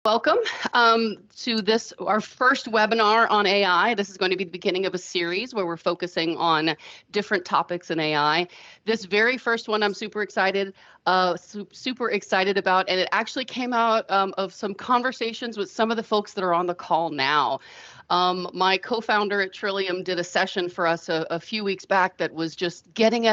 Welcome to this, our first webinar on AI. This is going to be the beginning of a series where we're focusing on different topics in AI. This very first one I'm super excited about, and it actually came out of some conversations with some of the folks that are on the call now. My co-founder at Trillium did a session for us a few weeks back that was just getting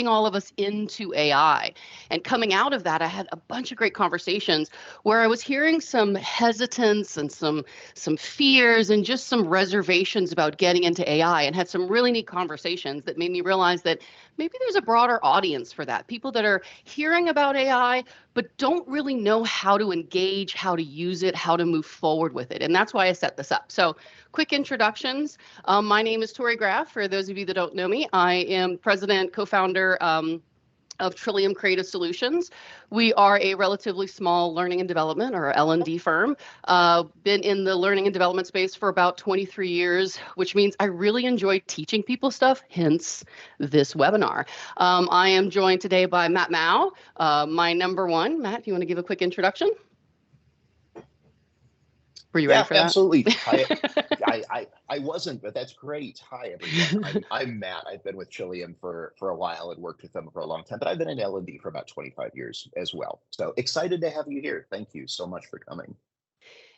all of us into AI. And coming out of that, I had a bunch of great conversations where I was hearing some hesitance and some fears and just some reservations about getting into AI, and had some really neat conversations that made me realize that maybe there's a broader audience for that. People that are hearing about AI, but don't really know how to engage, how to use it, how to move forward with it. And that's why I set this up. So quick introductions. My name is Tori Graff. For those of you that don't know me, I am president, co-founder of Trillium Creative Solutions. We are a relatively small learning and development, or L&D firm. Been in the learning and development space for about 23 years, which means I really enjoy teaching people stuff, hence this webinar. I am joined today by Matt Mao, my number one. Matt, if you want to give a quick introduction? Were you ready for that? Absolutely. I wasn't, but that's great. Hi, everyone. I'm Matt. I've been with Trillium for a while and worked with them for a long time, but I've been in L&D for about 25 years as well. So excited to have you here. Thank you so much for coming.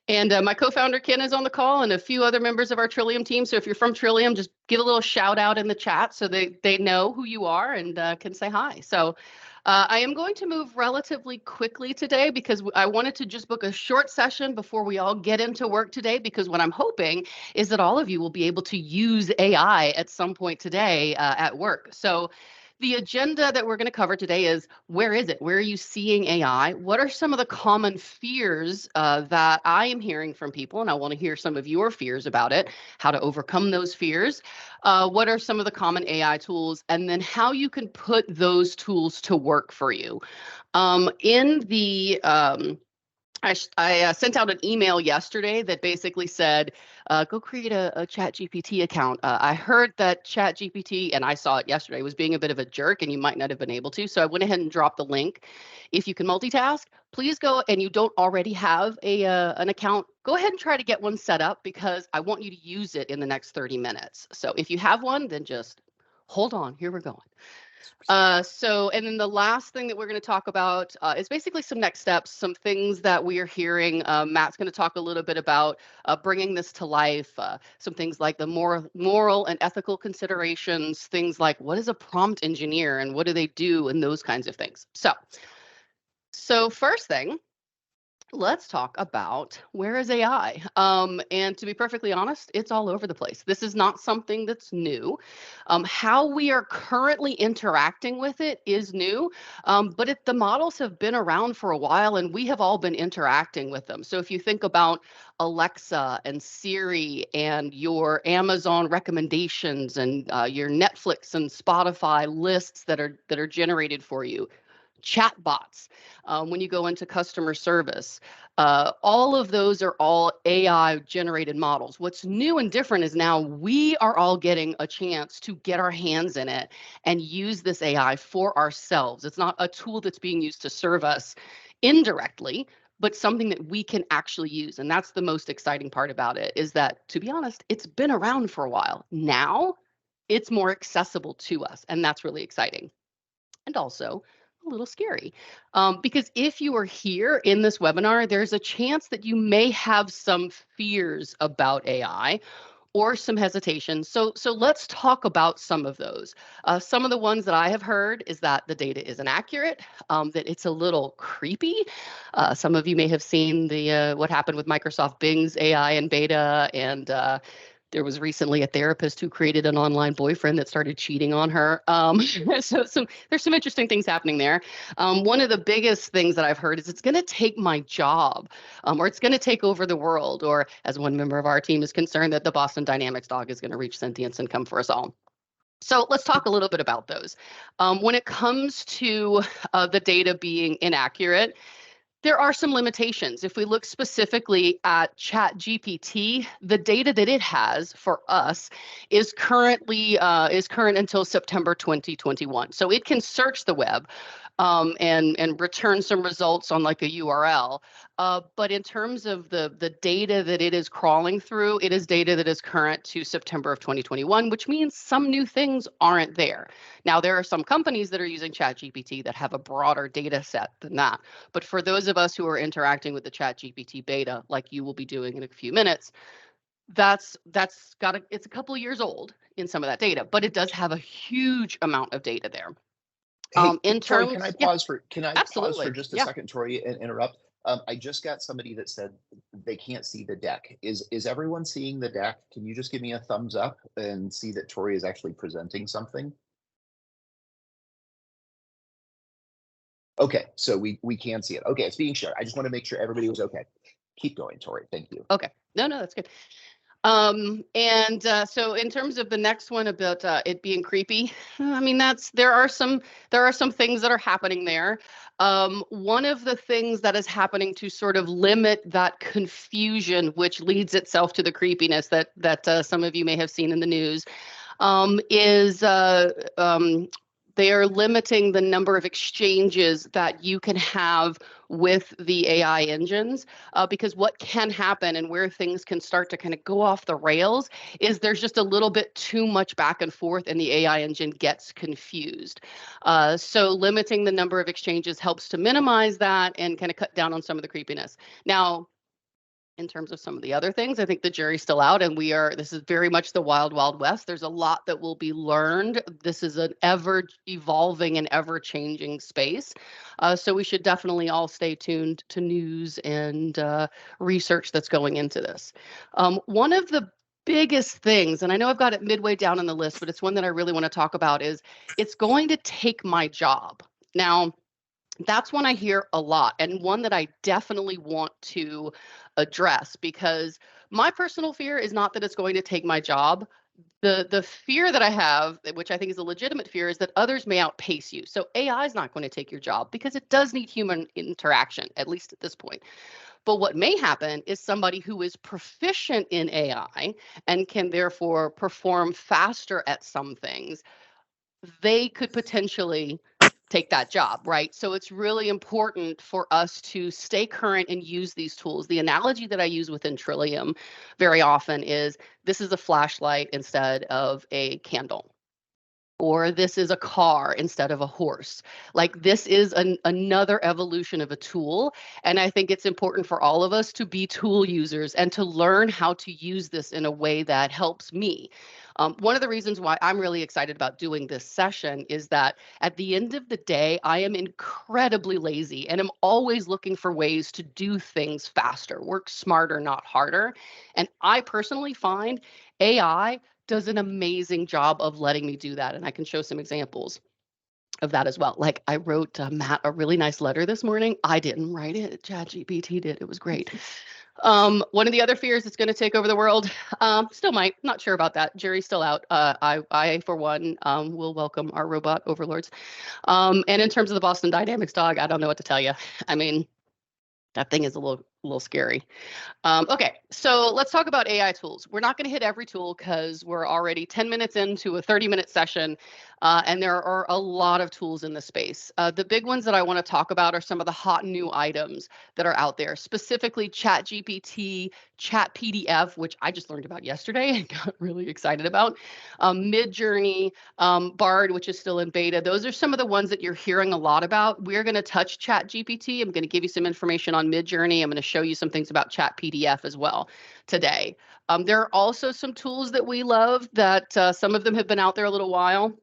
And my co-founder Ken is on the call, and a few other members of our Trillium team. So if you're from Trillium, just give a little shout out in the chat so they know who you are and can say hi. So I am going to move relatively quickly today because I wanted to just book a short session before we all get into work today, because what I'm hoping is that all of you will be able to use AI at some point today at work. So the agenda that we're going to cover today is, where is it? Where are you seeing AI? What are some of the common fears that I am hearing from people? And I want to hear some of your fears about it, how to overcome those fears. What are some of the common AI tools? And then how you can put those tools to work for you. I sent out an email yesterday that basically said, go create a ChatGPT account. I heard that ChatGPT, and I saw it yesterday, was being a bit of a jerk, and you might not have been able to. So I went ahead and dropped the link. If you can multitask, please go, and you don't already have an account, go ahead and try to get one set up, because I want you to use it in the next 30 minutes. So if you have one, then just hold on. Here we're going. And then the last thing that we're going to talk about is basically some next steps, some things that we are hearing. Matt's going to talk a little bit about bringing this to life, some things like the moral and ethical considerations, things like what is a prompt engineer and what do they do, and those kinds of things. So first thing, let's talk about where is AI? And to be perfectly honest, it's all over the place. This is not something that's new. How we are currently interacting with it is new, but the models have been around for a while, and we have all been interacting with them. So if you think about Alexa and Siri and your Amazon recommendations and your Netflix and Spotify lists that are generated for you, chatbots, when you go into customer service, all of those are all AI generated models. What's new and different is now we are all getting a chance to get our hands in it and use this AI for ourselves. It's not a tool that's being used to serve us indirectly, but something that we can actually use. And that's the most exciting part about it, is that, to be honest, it's been around for a while. Now it's more accessible to us, and that's really exciting. And also a little scary, because if you are here in this webinar, there's a chance that you may have some fears about AI or some hesitation. So let's talk about some of those. Some of the ones that I have heard is that the data isn't accurate, that it's a little creepy. Some of you may have seen what happened with Microsoft Bing's AI in beta, and there was recently a therapist who created an online boyfriend that started cheating on her. So there's some interesting things happening there. One of the biggest things that I've heard is it's going to take my job, or it's going to take over the world, or as one member of our team is concerned, that the Boston Dynamics dog is going to reach sentience and come for us all. So let's talk a little bit about those. When it comes to the data being inaccurate, there are some limitations. If we look specifically at ChatGPT, the data that it has for us is current until September 2021. So it can search the web. and return some results on like a URL. But in terms of the data that it is crawling through, it is data that is current to September of 2021, which means some new things aren't there. Now, there are some companies that are using ChatGPT that have a broader data set than that. But for those of us who are interacting with the ChatGPT beta, like you will be doing in a few minutes, it's a couple of years old in some of that data, but it does have a huge amount of data there. Hey, In Tori, terms, yeah, can I pause for absolutely, just a yeah. second, Tori, and interrupt? I just got somebody that said they can't see the deck. Is everyone seeing the deck? Can you just give me a thumbs up and see that Tori is actually presenting something? Okay, so we can see it. Okay, it's being shared. I just want to make sure everybody was okay. Keep going, Tori. Thank you. Okay, no, that's good. So in terms of the next one about it being creepy, I mean there are some things that are happening there. One of the things that is happening to sort of limit that confusion, which leads itself to the creepiness that some of you may have seen in the news, is they are limiting the number of exchanges that you can have with the AI engines, because what can happen and where things can start to kind of go off the rails is there's just a little bit too much back and forth and the AI engine gets confused. So limiting the number of exchanges helps to minimize that and kind of cut down on some of the creepiness. Now, in terms of some of the other things, I think the jury's still out, and this is very much the wild, wild west. There's a lot that will be learned. This is an ever evolving and ever changing space. So we should definitely all stay tuned to news and research that's going into this. One of the biggest things, and I know I've got it midway down on the list, but it's one that I really want to talk about, is it's going to take my job. Now, that's one I hear a lot, and one that I definitely want to address, because my personal fear is not that it's going to take my job. The fear that I have, which I think is a legitimate fear, is that others may outpace you. So AI is not going to take your job because it does need human interaction, at least at this point. But what may happen is somebody who is proficient in AI and can therefore perform faster at some things, they could potentially take that job, right? So it's really important for us to stay current and use these tools. The analogy that I use within Trillium very often is this is a flashlight instead of a candle, or this is a car instead of a horse. Like, this is another evolution of a tool. And I think it's important for all of us to be tool users and to learn how to use this in a way that helps me. One of the reasons why I'm really excited about doing this session is that at the end of the day, I am incredibly lazy and I'm always looking for ways to do things faster, work smarter, not harder. And I personally find AI does an amazing job of letting me do that. And I can show some examples of that as well. Like, I wrote Matt a really nice letter this morning. I didn't write it. ChatGPT did. It was great. One of the other fears that's going to take over the world, still might, not sure about that. Jury's still out. I for one, will welcome our robot overlords. And in terms of the Boston Dynamics dog, I don't know what to tell you. I mean, that thing is a little scary. Okay, so let's talk about AI tools. We're not going to hit every tool because we're already 10 minutes into a 30-minute session, and there are a lot of tools in the space. The big ones that I want to talk about are some of the hot new items that are out there, specifically ChatGPT, ChatPDF, which I just learned about yesterday and got really excited about, Midjourney, Bard, which is still in beta. Those are some of the ones that you're hearing a lot about. We're going to touch ChatGPT. I'm going to give you some information on Midjourney. I'm going to show you some things about ChatPDF as well today. There are also some tools that we love that some of them have been out there a little while.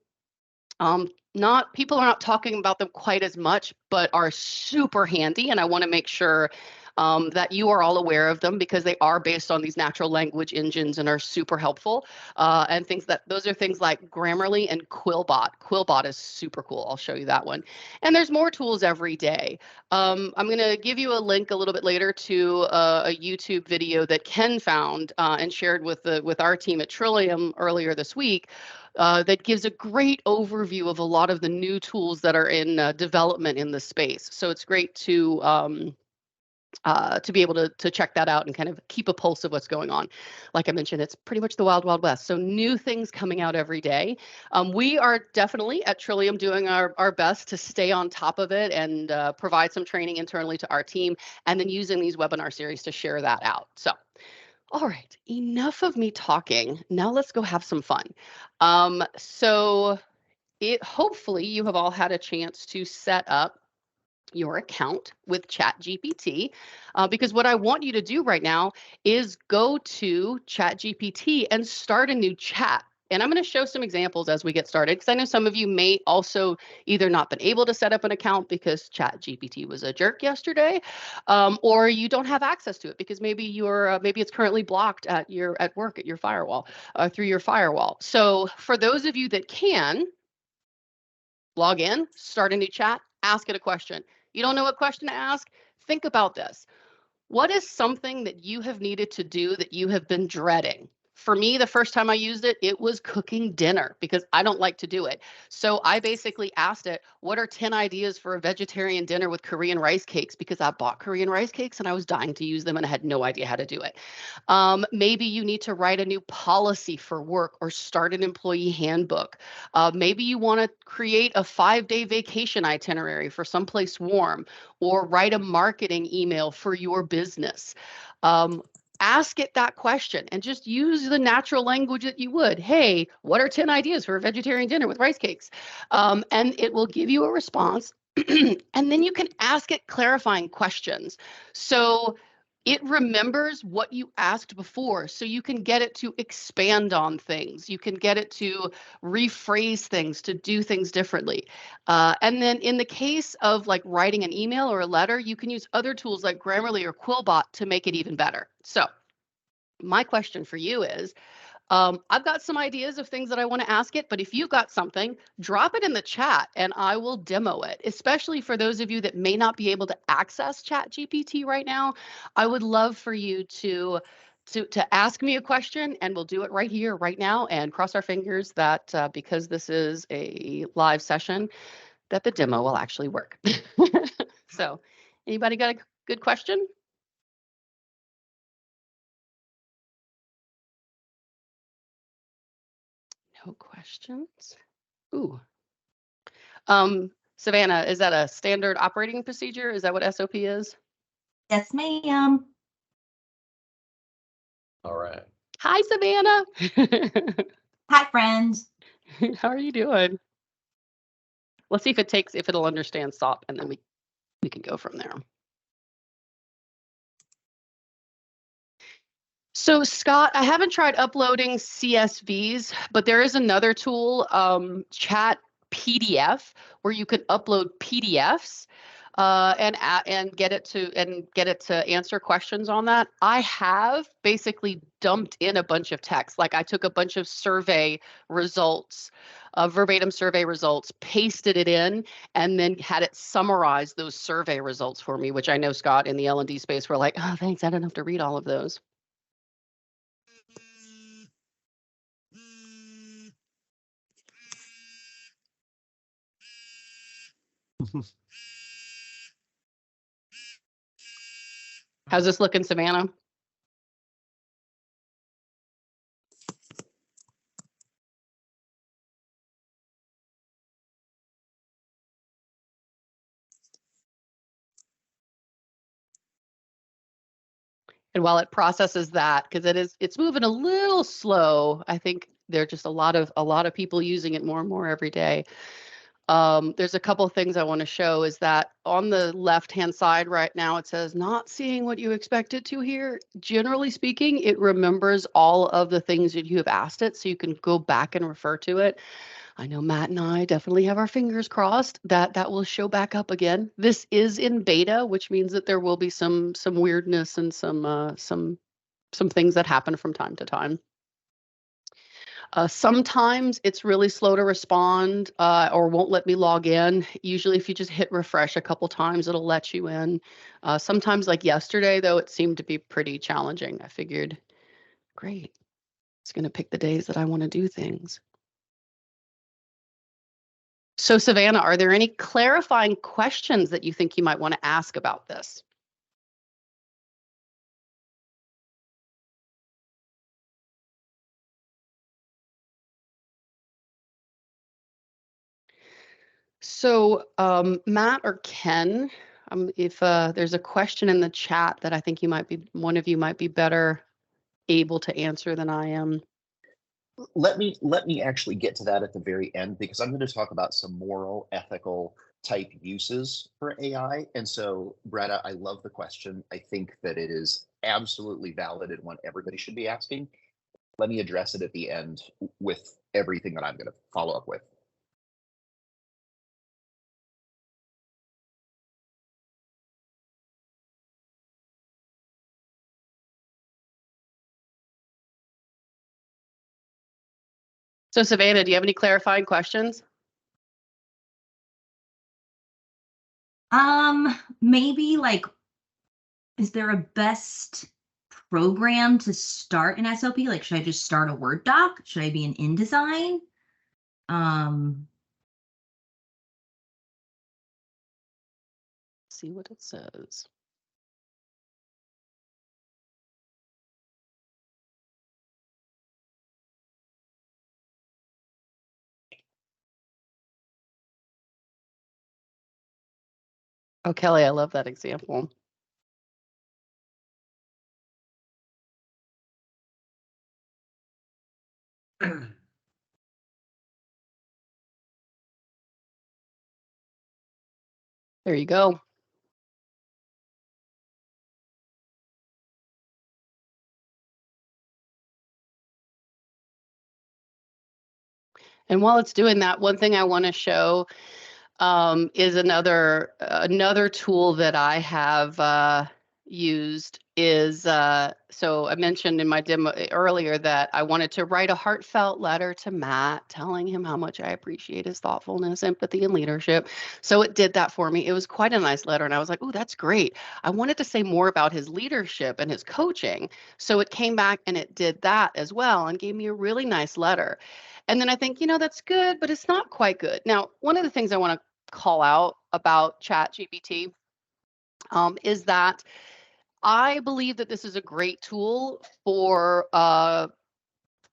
Not people are not talking about them quite as much, but are super handy. And I want to make sure that you are all aware of them because they are based on these natural language engines and are super helpful. And those are things like Grammarly and Quillbot. Quillbot is super cool. I'll show you that one. And there's more tools every day. I'm going to give you a link a little bit later to a YouTube video that Ken found and shared with our team at Trillium earlier this week. That gives a great overview of a lot of the new tools that are in development in the space. So it's great to to be able to check that out and kind of keep a pulse of what's going on. Like I mentioned, it's pretty much the wild, wild west. So new things coming out every day. We are definitely at Trillium doing our best to stay on top of it and provide some training internally to our team, and then using these webinar series to share that out. So, all right, enough of me talking. Now let's go have some fun. Hopefully you have all had a chance to set up your account with ChatGPT, because what I want you to do right now is go to ChatGPT and start a new chat. And I'm going to show some examples as we get started, because I know some of you may also either not been able to set up an account because ChatGPT was a jerk yesterday, or you don't have access to it because maybe maybe it's currently blocked at work at your firewall, through your firewall. So for those of you that can, log in, start a new chat, ask it a question. You don't know what question to ask? Think about this. What is something that you have needed to do that you have been dreading? For me, the first time I used it, it was cooking dinner because I don't like to do it. So I basically asked it, what are 10 ideas for a vegetarian dinner with Korean rice cakes? Because I bought Korean rice cakes and I was dying to use them and I had no idea how to do it. Maybe you need to write a new policy for work or start an employee handbook. Maybe you want to create a 5-day vacation itinerary for someplace warm, or write a marketing email for your business. Ask it that question and just use the natural language that you would. Hey, what are 10 ideas for a vegetarian dinner with rice cakes? And it will give you a response. And then you can ask it clarifying questions. So it remembers what you asked before, so you can get it to expand on things. You can get it to rephrase things, to do things differently. And then in the case of like writing an email or a letter, you can use other tools like Grammarly or Quillbot to make it even better. So my question for you is, I've got some ideas of things that I want to ask it, but if you've got something, drop it in the chat and I will demo it, especially for those of you that may not be able to access ChatGPT right now. I would love for you to ask me a question, and we'll do it right here, right now, and cross our fingers that because this is a live session, that the demo will actually work. So anybody got a good question? No questions? Ooh. Savannah, is that a standard operating procedure? Is that what SOP is? Yes, ma'am. All right. Hi, Savannah. Hi, friends. How are you doing? Let's see if it'll understand SOP, and then we can go from there. So Scott, I haven't tried uploading CSVs, but there is another tool, Chat PDF, where you can upload PDFs and get it to answer questions on that. I have basically dumped in a bunch of text. Like I took a bunch of survey results, verbatim survey results, pasted it in, and then had it summarize those survey results for me, which I know Scott in the L&D space were like, oh, thanks, I don't have to read all of those. How's this looking, Savannah? And while it processes that, because it's moving a little slow, I think there are just a lot of people using it more and more every day. There's a couple of things I want to show. Is that on the left-hand side right now, it says not seeing what you expected to hear. Generally speaking, it remembers all of the things that you have asked it, so you can go back and refer to it. I know Matt and I definitely have our fingers crossed that that will show back up again. This is in beta, which means that there will be some weirdness and some things that happen from time to time. Sometimes it's really slow to respond or won't let me log in. Usually if you just hit refresh a couple times, it'll let you in. Sometimes like yesterday, though, it seemed to be pretty challenging. I figured, great, it's going to pick the days that I want to do things. So Savannah, are there any clarifying questions that you think you might want to ask about this? So, Matt or Ken, if there's a question in the chat that I think one of you might be better able to answer than I am. Let me actually get to that at the very end, because I'm going to talk about some moral, ethical type uses for AI. And so, Bretta, I love the question. I think that it is absolutely valid and one everybody should be asking. Let me address it at the end with everything that I'm going to follow up with. So, Savannah, do you have any clarifying questions? Maybe like, is there a best program to start an SOP? Like, should I just start a Word doc? Should I be in InDesign? See what it says. Oh, Kelly, I love that example. There you go. And while it's doing that, one thing I want to show is another tool that I have used is so I mentioned in my demo earlier that I wanted to write a heartfelt letter to Matt telling him how much I appreciate his thoughtfulness, empathy, and leadership. So it did that for me. It was quite a nice letter, and I was like, "Oh, that's great." I wanted to say more about his leadership and his coaching. So it came back and it did that as well and gave me a really nice letter. And then I think, that's good, but it's not quite good. Now, one of the things I want to call out about ChatGPT is that I believe that this is a great tool for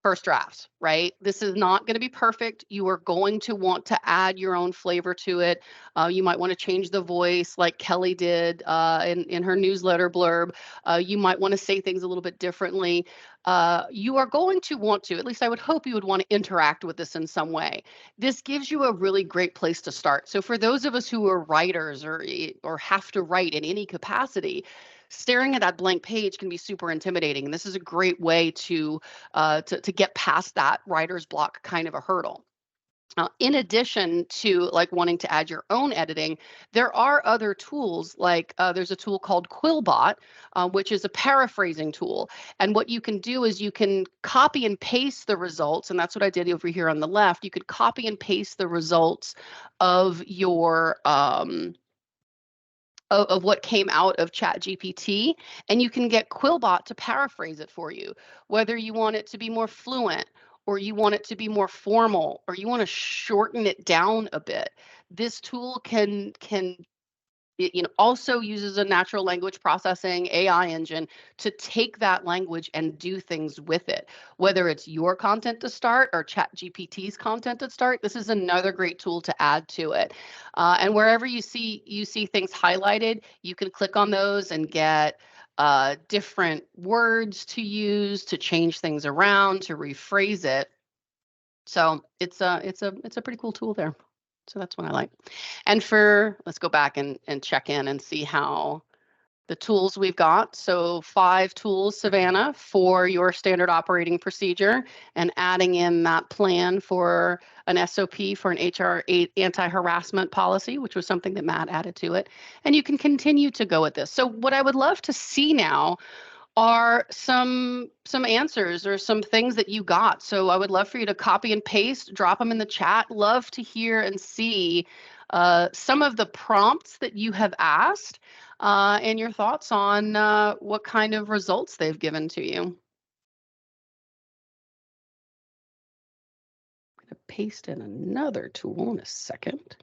first drafts, right? This is not going to be perfect. You are going to want to add your own flavor to it. You might want to change the voice like Kelly did in her newsletter blurb. You might want to say things a little bit differently. You are going to want to, at least I would hope you would want to interact with this in some way. This gives you a really great place to start. So for those of us who are writers or have to write in any capacity, staring at that blank page can be super intimidating. And this is a great way to get past that writer's block kind of a hurdle. In addition to like wanting to add your own editing, there are other tools like there's a tool called Quillbot, which is a paraphrasing tool. And what you can do is you can copy and paste the results. And that's what I did over here on the left. You could copy and paste the results of your of what came out of ChatGPT, and you can get Quillbot to paraphrase it for you, whether you want it to be more fluent or you want it to be more formal or you want to shorten it down a bit. This tool can it, also uses a natural language processing AI engine to take that language and do things with it. Whether it's your content to start or ChatGPT's content to start, this is another great tool to add to it. And wherever you see things highlighted, you can click on those and get different words to use to change things around, to rephrase it. So it's a pretty cool tool there. So that's what I like. And let's go back and check in and see how the tools we've got. So 5 tools, Savannah, for your standard operating procedure, and adding in that plan for an SOP for an HR anti-harassment policy, which was something that Matt added to it. And you can continue to go with this. So what I would love to see now are some answers or some things that you got. So I would love for you to copy and paste, drop them in the chat. Love to hear and see some of the prompts that you have asked and your thoughts on what kind of results they've given to you. I'm going to paste in another tool in a second.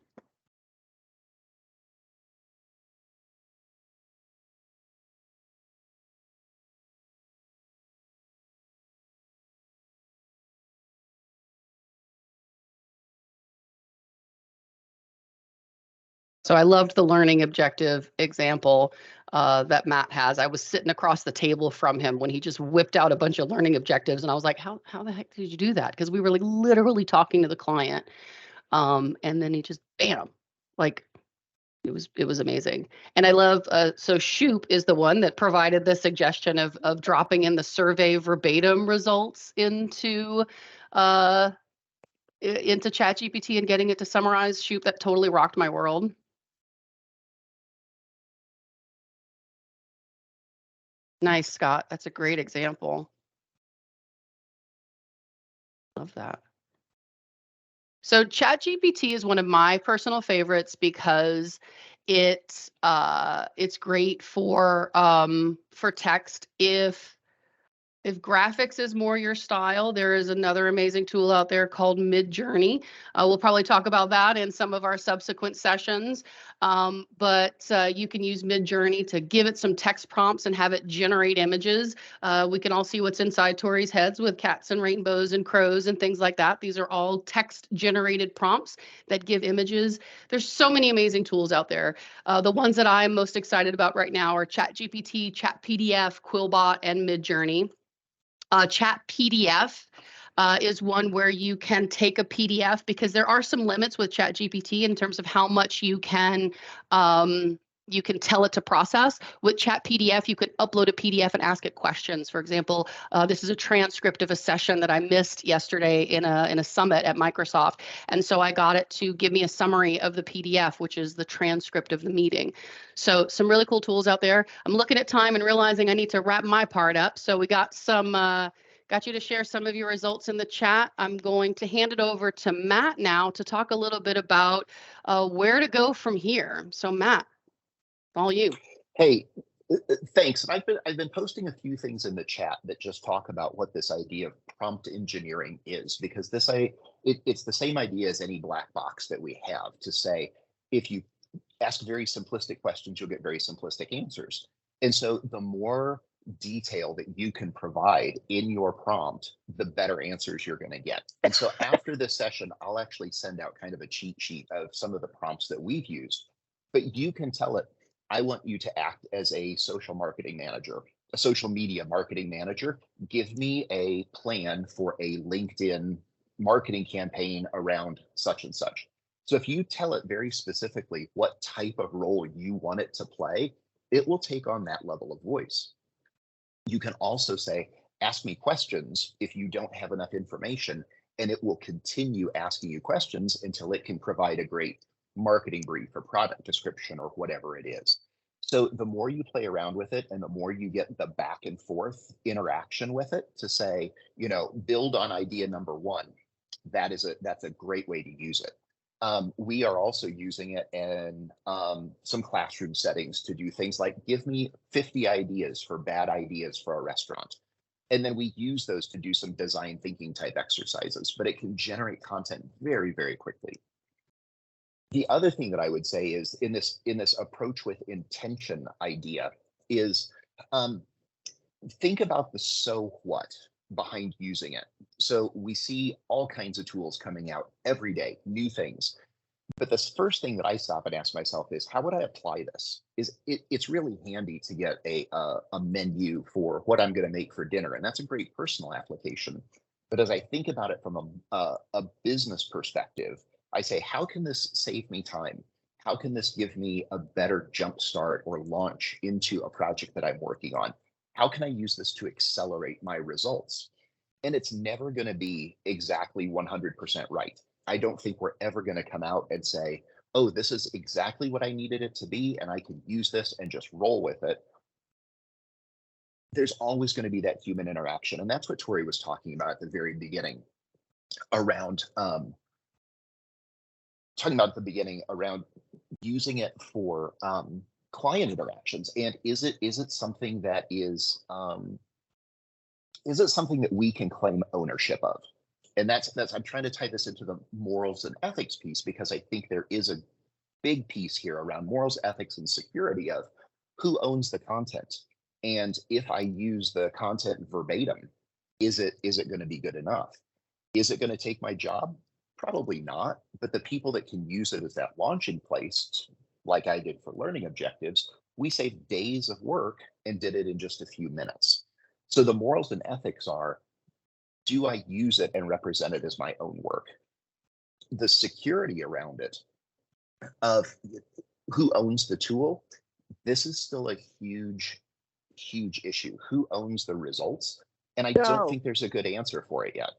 So I loved the learning objective example that Matt has. I was sitting across the table from him when he just whipped out a bunch of learning objectives, and I was like, "How the heck did you do that?" Because we were like literally talking to the client, and then he just bam, like it was amazing. And I love so Shoop is the one that provided the suggestion of dropping in the survey verbatim results uh into ChatGPT and getting it to summarize. Shoop, that totally rocked my world. Nice, Scott. That's a great example. Love that. So ChatGPT is one of my personal favorites because it's great for text. If graphics is more your style, there is another amazing tool out there called Midjourney. We'll probably talk about that in some of our subsequent sessions. But you can use Midjourney to give it some text prompts and have it generate images. We can all see what's inside Tori's heads with cats and rainbows and crows and things like that. These are all text generated prompts that give images. There's so many amazing tools out there. The ones that I'm most excited about right now are ChatGPT, ChatPDF, Quillbot, and Midjourney. Chat PDF is one where you can take a PDF because there are some limits with Chat GPT in terms of how much you can tell it to process. With Chat PDF, you could upload a PDF and ask it questions. For example, this is a transcript of a session that I missed yesterday in a summit at Microsoft, and so I got it to give me a summary of the PDF, which is the transcript of the meeting. So some really cool tools out there. I'm looking at time and realizing I need to wrap my part up. So we got got you to share some of your results in the chat. I'm going to hand it over to Matt now to talk a little bit about where to go from here. So Matt, all you. Hey, thanks. And I've been posting a few things in the chat that just talk about what this idea of prompt engineering is, because it's the same idea as any black box that we have to say, if you ask very simplistic questions, you'll get very simplistic answers. And so the more detail that you can provide in your prompt, the better answers you're going to get. And so after this session, I'll actually send out kind of a cheat sheet of some of the prompts that we've used, but you can tell it, I want you to act as a social marketing manager, a social media marketing manager. Give me a plan for a LinkedIn marketing campaign around such and such. So if you tell it very specifically what type of role you want it to play, it will take on that level of voice. You can also say, ask me questions if you don't have enough information, and it will continue asking you questions until it can provide a great marketing brief or product description or whatever it is. So the more you play around with it and the more you get the back and forth interaction with it to say, build on idea number one, that's a great way to use it. We are also using it in some classroom settings to do things like give me 50 ideas for bad ideas for a restaurant. And then we use those to do some design thinking type exercises, but it can generate content very, very quickly. The other thing that I would say is in this approach with intention idea is think about the so what behind using it. So we see all kinds of tools coming out every day, new things. But the first thing that I stop and ask myself is, how would I apply this? It's really handy to get a menu for what I'm going to make for dinner, and that's a great personal application. But as I think about it from a business perspective, I say, how can this save me time? How can this give me a better jump start or launch into a project that I'm working on? How can I use this to accelerate my results? And it's never going to be exactly 100% right. I don't think we're ever going to come out and say, oh, this is exactly what I needed it to be, and I can use this and just roll with it. There's always going to be that human interaction. And that's what Tori was talking about at the very beginning around using it for client interactions. And is it something that is it something that we can claim ownership of? And that's I'm trying to tie this into the morals and ethics piece, because I think there is a big piece here around morals, ethics, and security of who owns the content. And if I use the content verbatim, is it going to be good enough? Is it going to take my job? Probably not. But the people that can use it as that launching place like I did for learning objectives, we saved days of work and did it in just a few minutes. So the morals and ethics are, do I use it and represent it as my own work? The security around it of who owns the tool, this is still a huge, huge issue. Who owns the results? And I don't think there's a good answer for it yet.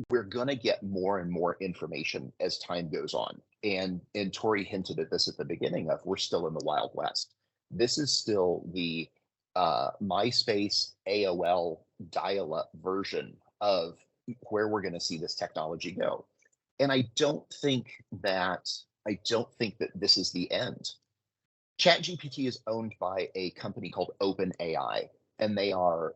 We're going to get more and more information as time goes on. And Tori hinted at this at the beginning of, we're still in the Wild West. This is still the MySpace, AOL dial-up version of where we're going to see this technology go. And I don't think that this is the end. ChatGPT is owned by a company called OpenAI, and they are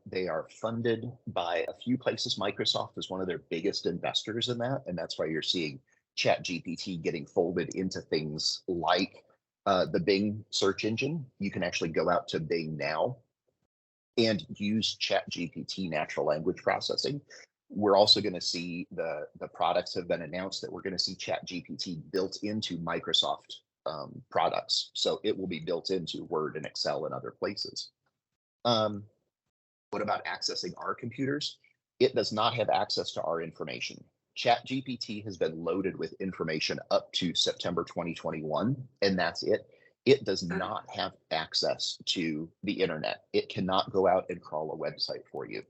funded by a few places. Microsoft is one of their biggest investors in that, and that's why you're seeing ChatGPT getting folded into things like the Bing search engine. You can actually go out to Bing now and use ChatGPT natural language processing. We're also going to see the products have been announced that we're going to see ChatGPT built into Microsoft products. So it will be built into Word and Excel and other places. What about accessing our computers? It does not have access to our information. ChatGPT has been loaded with information up to September 2021, and that's it. It does not have access to the internet. It cannot go out and crawl a website for you.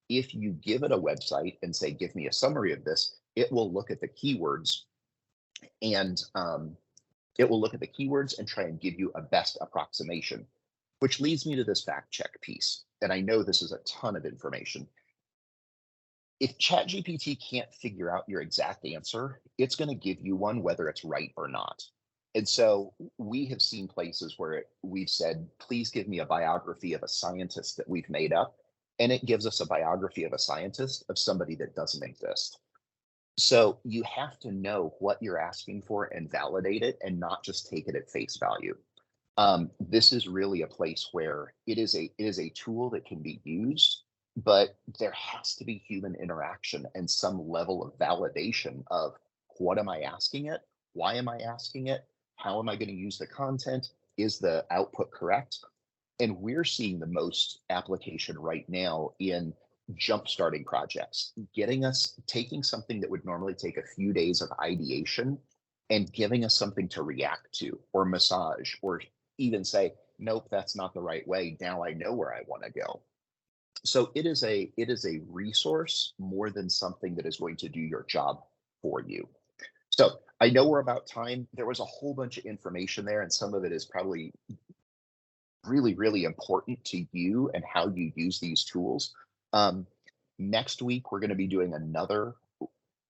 If you give it a website and say, give me a summary of this, it will look at the keywords and try and give you a best approximation, which leads me to this fact check piece. And I know this is a ton of information. If ChatGPT can't figure out your exact answer, it's going to give you one whether it's right or not. And so we have seen places where we've said, please give me a biography of a scientist that we've made up. And it gives us a biography of a scientist of somebody that doesn't exist. So you have to know what you're asking for and validate it and not just take it at face value. This is really a place where it is a tool that can be used, but there has to be human interaction and some level of validation of what am I asking it? Why am I asking it? How am I going to use the content? Is the output correct? And we're seeing the most application right now in jump-starting projects, taking something that would normally take a few days of ideation and giving us something to react to or massage or even say, nope, that's not the right way. Now I know where I want to go. So it is a resource more than something that is going to do your job for you. So I know we're about time. There was a whole bunch of information there, and some of it is probably really, really important to you and how you use these tools. Next week, we're going to be doing another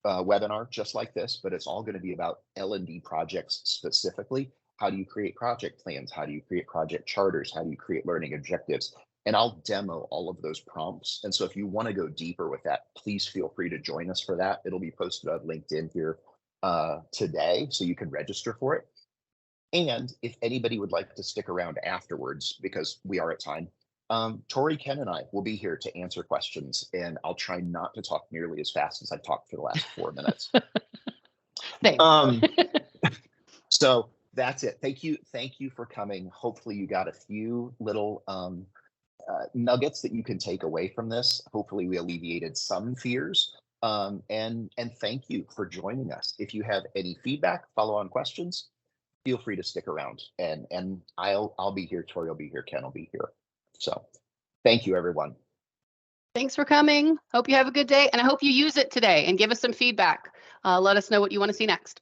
webinar just like this, but it's all going to be about L&D projects specifically. How do you create project plans? How do you create project charters? How do you create learning objectives? And I'll demo all of those prompts. And so if you want to go deeper with that, please feel free to join us for that. It'll be posted on LinkedIn here today, so you can register for it. And if anybody would like to stick around afterwards, because we are at time, Tori, Ken, and I will be here to answer questions, and I'll try not to talk nearly as fast as I've talked for the last 4 minutes. So that's it. Thank you for coming. Hopefully you got a few little nuggets that you can take away from this. Hopefully we alleviated some fears. And thank you for joining us. If you have any feedback, follow-on questions, feel free to stick around, and I'll be here. Tori will be here. Ken will be here. So thank you, everyone. Thanks for coming. Hope you have a good day, and I hope you use it today and give us some feedback. Let us know what you want to see next.